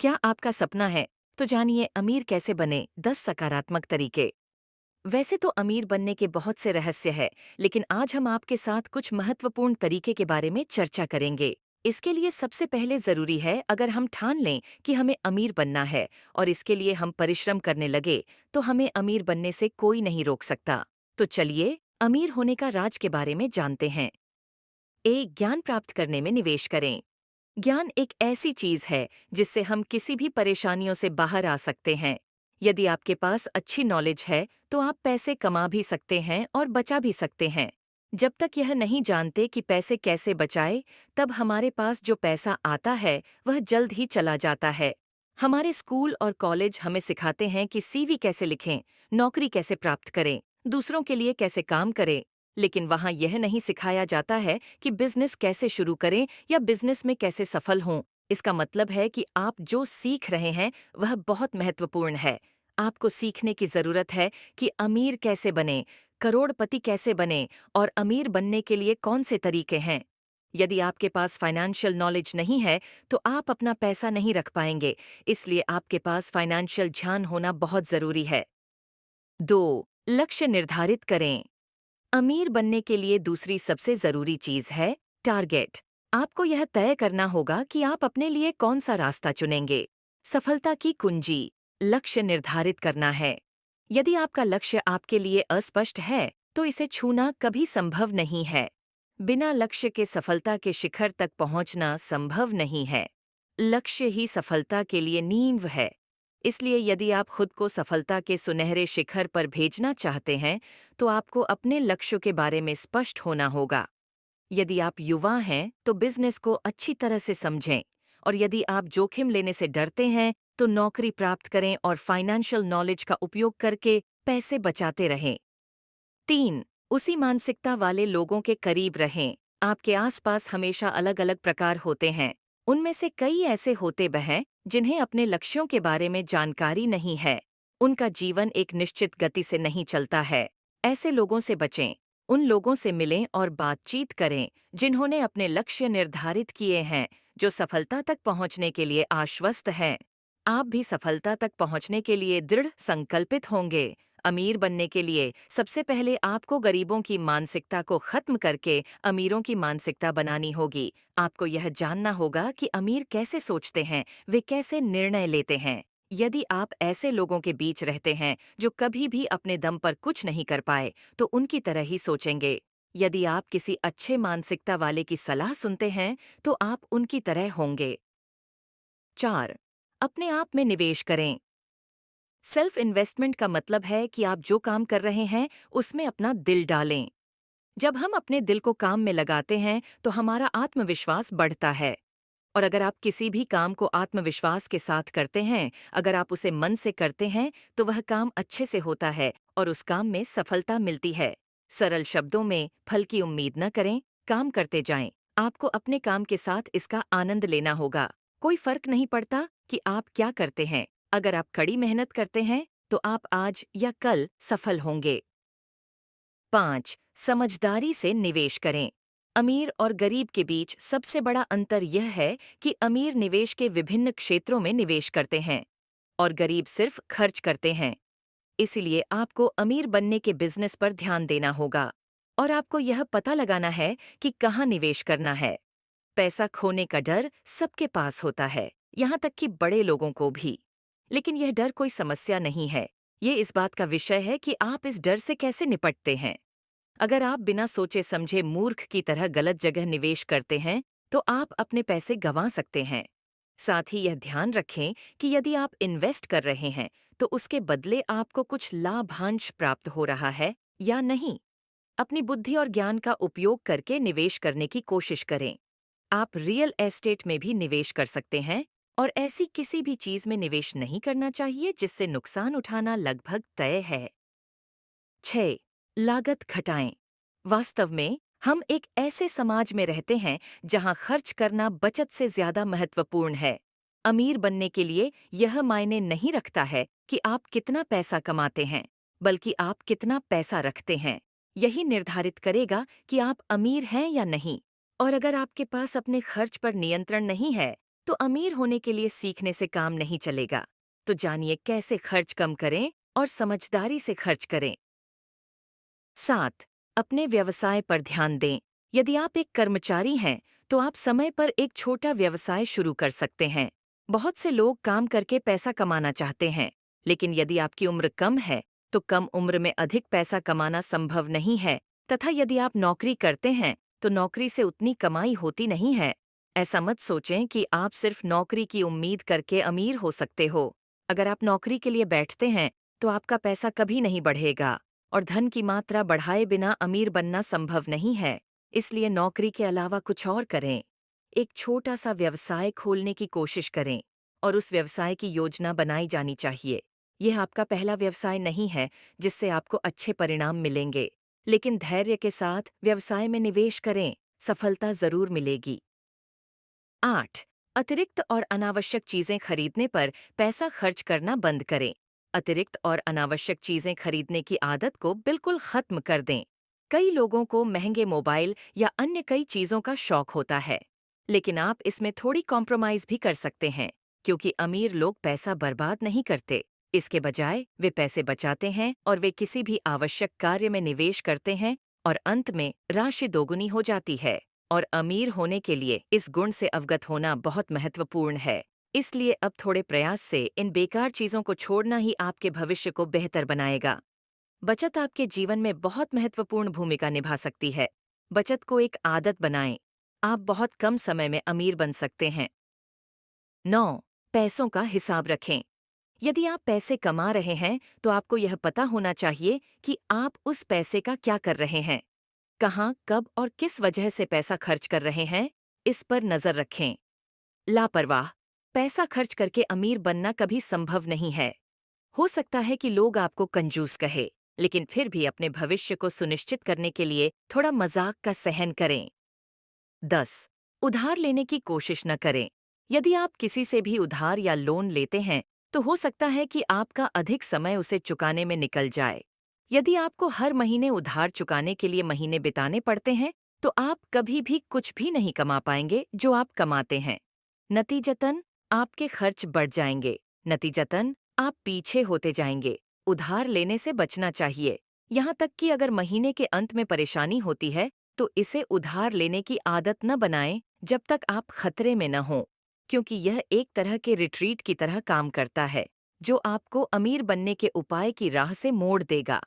क्या आपका सपना है? तो जानिए अमीर कैसे बने 10 सकारात्मक तरीके। वैसे तो अमीर बनने के बहुत से रहस्य हैं, लेकिन आज हम आपके साथ कुछ महत्वपूर्ण तरीके के बारे में चर्चा करेंगे। इसके लिए सबसे पहले जरूरी है अगर हम ठान लें कि हमें अमीर बनना है और इसके लिए हम परिश्रम करने लगे, तो हमें अमीर बनने से कोई नहीं रोक सकता। तो चलिए अमीर होने का राज के बारे में जानते हैं। ज्ञान प्राप्त करने में निवेश करें। ज्ञान एक ऐसी चीज है जिससे हम किसी भी परेशानियों से बाहर आ सकते हैं। यदि आपके पास अच्छी नॉलेज है तो आप पैसे कमा भी सकते हैं और बचा भी सकते हैं। जब तक यह नहीं जानते कि पैसे कैसे बचाए, तब हमारे पास जो पैसा आता है वह जल्द ही चला जाता है। हमारे स्कूल और कॉलेज हमें सिखाते हैं कि सीवी कैसे लिखें, नौकरी कैसे प्राप्त करें, दूसरों के लिए कैसे काम करें, लेकिन वहाँ यह नहीं सिखाया जाता है कि बिजनेस कैसे शुरू करें या बिजनेस में कैसे सफल हों। इसका मतलब है कि आप जो सीख रहे हैं वह बहुत महत्वपूर्ण है। आपको सीखने की जरूरत है कि अमीर कैसे बने, करोड़पति कैसे बने और अमीर बनने के लिए कौन से तरीके हैं। यदि आपके पास फाइनेंशियल नॉलेज नहीं है तो आप अपना पैसा नहीं रख पाएंगे, इसलिए आपके पास फाइनेंशियल ज्ञान होना बहुत जरूरी है। 2. लक्ष्य निर्धारित करें। अमीर बनने के लिए दूसरी सबसे जरूरी चीज है टारगेट। आपको यह तय करना होगा कि आप अपने लिए कौन सा रास्ता चुनेंगे। सफलता की कुंजी लक्ष्य निर्धारित करना है। यदि आपका लक्ष्य आपके लिए अस्पष्ट है तो इसे छूना कभी संभव नहीं है। बिना लक्ष्य के सफलता के शिखर तक पहुंचना संभव नहीं है। लक्ष्य ही सफलता के लिए नींव है। इसलिए यदि आप खुद को सफलता के सुनहरे शिखर पर भेजना चाहते हैं, तो आपको अपने लक्ष्यों के बारे में स्पष्ट होना होगा। यदि आप युवा हैं, तो बिजनेस को अच्छी तरह से समझें, और यदि आप जोखिम लेने से डरते हैं, तो नौकरी प्राप्त करें और फाइनेंशियल नॉलेज का उपयोग करके पैसे बचाते रहें। 3. उसी मानसिकता वाले लोगों के करीब रहें। आपके आसपास हमेशा अलग अलग प्रकार होते हैं। उनमें से कई ऐसे होते हैं जिन्हें अपने लक्ष्यों के बारे में जानकारी नहीं है। उनका जीवन एक निश्चित गति से नहीं चलता है। ऐसे लोगों से बचें। उन लोगों से मिलें और बातचीत करें जिन्होंने अपने लक्ष्य निर्धारित किए हैं, जो सफलता तक पहुंचने के लिए आश्वस्त हैं। आप भी सफलता तक पहुंचने के लिए दृढ़ संकल्पित होंगे। अमीर बनने के लिए सबसे पहले आपको गरीबों की मानसिकता को खत्म करके अमीरों की मानसिकता बनानी होगी। आपको यह जानना होगा कि अमीर कैसे सोचते हैं, वे कैसे निर्णय लेते हैं। यदि आप ऐसे लोगों के बीच रहते हैं जो कभी भी अपने दम पर कुछ नहीं कर पाए, तो उनकी तरह ही सोचेंगे। यदि आप किसी अच्छे मानसिकता वाले की सलाह सुनते हैं, तो आप उनकी तरह होंगे। 4. अपने आप में निवेश करें। सेल्फ इन्वेस्टमेंट का मतलब है कि आप जो काम कर रहे हैं उसमें अपना दिल डालें। जब हम अपने दिल को काम में लगाते हैं तो हमारा आत्मविश्वास बढ़ता है। और अगर आप किसी भी काम को आत्मविश्वास के साथ करते हैं, अगर आप उसे मन से करते हैं, तो वह काम अच्छे से होता है और उस काम में सफलता मिलती है। सरल शब्दों में, फल की उम्मीद न करें, काम करते जाएं। आपको अपने काम के साथ इसका आनंद लेना होगा। कोई फर्क नहीं पड़ता कि आप क्या करते हैं। अगर आप कड़ी मेहनत करते हैं तो आप आज या कल सफल होंगे। 5. समझदारी से निवेश करें। अमीर और गरीब के बीच सबसे बड़ा अंतर यह है कि अमीर निवेश के विभिन्न क्षेत्रों में निवेश करते हैं और गरीब सिर्फ खर्च करते हैं। इसलिए आपको अमीर बनने के बिजनेस पर ध्यान देना होगा और आपको यह पता लगाना है कि कहाँ निवेश करना है। पैसा खोने का डर सबके पास होता है, यहाँ तक कि बड़े लोगों को भी। लेकिन यह डर कोई समस्या नहीं है। ये इस बात का विषय है कि आप इस डर से कैसे निपटते हैं। अगर आप बिना सोचे समझे मूर्ख की तरह गलत जगह निवेश करते हैं, तो आप अपने पैसे गंवा सकते हैं। साथ ही यह ध्यान रखें कि यदि आप इन्वेस्ट कर रहे हैं, तो उसके बदले आपको कुछ लाभांश प्राप्त हो रहा है या नहीं। अपनी बुद्धि और ज्ञान का उपयोग करके निवेश करने की कोशिश करें। आप रियल एस्टेट में भी निवेश कर सकते हैं और ऐसी किसी भी चीज में निवेश नहीं करना चाहिए जिससे नुकसान उठाना लगभग तय है। 6. लागत घटाएं। वास्तव में हम एक ऐसे समाज में रहते हैं जहां खर्च करना बचत से ज्यादा महत्वपूर्ण है। अमीर बनने के लिए यह मायने नहीं रखता है कि आप कितना पैसा कमाते हैं, बल्कि आप कितना पैसा रखते हैं। यही निर्धारित करेगा कि आप अमीर हैं या नहीं। और अगर आपके पास अपने खर्च पर नियंत्रण नहीं है, तो अमीर होने के लिए सीखने से काम नहीं चलेगा। तो जानिए कैसे खर्च कम करें और समझदारी से खर्च करें। 7. अपने व्यवसाय पर ध्यान दें। यदि आप एक कर्मचारी हैं, तो आप समय पर एक छोटा व्यवसाय शुरू कर सकते हैं। बहुत से लोग काम करके पैसा कमाना चाहते हैं, लेकिन यदि आपकी उम्र कम है, तो कम उम्र में अधिक पैसा कमाना संभव नहीं है। तथा यदि आप नौकरी करते हैं, तो नौकरी से उतनी कमाई होती नहीं है। ऐसा मत सोचें कि आप सिर्फ नौकरी की उम्मीद करके अमीर हो सकते हो। अगर आप नौकरी के लिए बैठते हैं, तो आपका पैसा कभी नहीं बढ़ेगा और धन की मात्रा बढ़ाए बिना अमीर बनना संभव नहीं है। इसलिए नौकरी के अलावा कुछ और करें। एक छोटा सा व्यवसाय खोलने की कोशिश करें और उस व्यवसाय की योजना बनाई जानी चाहिए। यह आपका पहला व्यवसाय नहीं है जिससे आपको अच्छे परिणाम मिलेंगे, लेकिन धैर्य के साथ व्यवसाय में निवेश करें, सफलता जरूर मिलेगी। 8. अतिरिक्त और अनावश्यक चीजें खरीदने पर पैसा खर्च करना बंद करें। अतिरिक्त और अनावश्यक चीजें खरीदने की आदत को बिल्कुल खत्म कर दें। कई लोगों को महंगे मोबाइल या अन्य कई चीजों का शौक होता है, लेकिन आप इसमें थोड़ी कॉम्प्रोमाइज भी कर सकते हैं, क्योंकि अमीर लोग पैसा बर्बाद नहीं करते। इसके बजाय वे पैसे बचाते हैं और वे किसी भी आवश्यक कार्य में निवेश करते हैं और अंत में राशि दोगुनी हो जाती है। और अमीर होने के लिए इस गुण से अवगत होना बहुत महत्वपूर्ण है। इसलिए अब थोड़े प्रयास से इन बेकार चीजों को छोड़ना ही आपके भविष्य को बेहतर बनाएगा। बचत आपके जीवन में बहुत महत्वपूर्ण भूमिका निभा सकती है। बचत को एक आदत बनाएं। आप बहुत कम समय में अमीर बन सकते हैं। 9. पैसों का हिसाब रखें। यदि आप पैसे कमा रहे हैं, तो आपको यह पता होना चाहिए कि आप उस पैसे का क्या कर रहे हैं। कहाँ, कब और किस वजह से पैसा खर्च कर रहे हैं, इस पर नजर रखें। लापरवाह पैसा खर्च करके अमीर बनना कभी संभव नहीं है। हो सकता है कि लोग आपको कंजूस कहे, लेकिन फिर भी अपने भविष्य को सुनिश्चित करने के लिए थोड़ा मजाक का सहन करें। 10. उधार लेने की कोशिश न करें। यदि आप किसी से भी उधार या लोन लेते हैं, तो हो सकता है कि आपका अधिक समय उसे चुकाने में निकल जाए। यदि आपको हर महीने उधार चुकाने के लिए महीने बिताने पड़ते हैं, तो आप कभी भी कुछ भी नहीं कमा पाएंगे जो आप कमाते हैं। नतीजतन आपके खर्च बढ़ जाएंगे। नतीजतन आप पीछे होते जाएंगे। उधार लेने से बचना चाहिए। यहाँ तक कि अगर महीने के अंत में परेशानी होती है, तो इसे उधार लेने की आदत न बनाएं जब तक आप खतरे में न हों, क्योंकि यह एक तरह के रिट्रीट की तरह काम करता है, जो आपको अमीर बनने के उपाय की राह से मोड़ देगा।